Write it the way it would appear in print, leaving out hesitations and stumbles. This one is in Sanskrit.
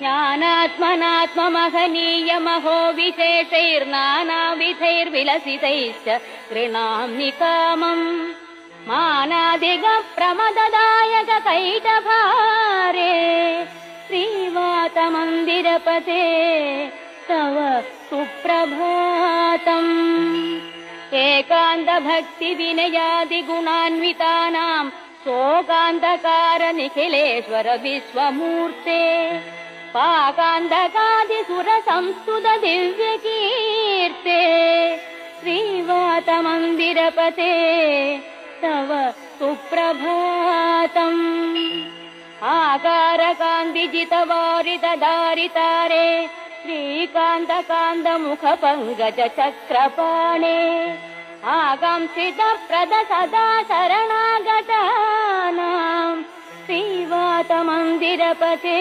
ज्ञानात्मनात्ममहनीयमहो विशेषैर्नानाविधैर्विलसितैश्च गृणाम् निकामम् मानादिगप्रमददायककैटभारे श्रीवातमन्दिरपते तव सुप्रभातम् एकान्तभक्तिविनयादिगुणान्वितानाम् शोकान्धकार निखिलेश्वर विश्वमूर्ते पाकान्धकादिसुरसंस्तुत दिव्यकीर्ते श्रीवातमन्दिरपते तव सुप्रभातम् आकारकान्तिजितवारितदारितारे श्रीकान्तकान्तमुखपङ्कजचक्रपाणे आकांक्षितप्रद सदा शरणागतानाम् श्रीवातमन्दिरपते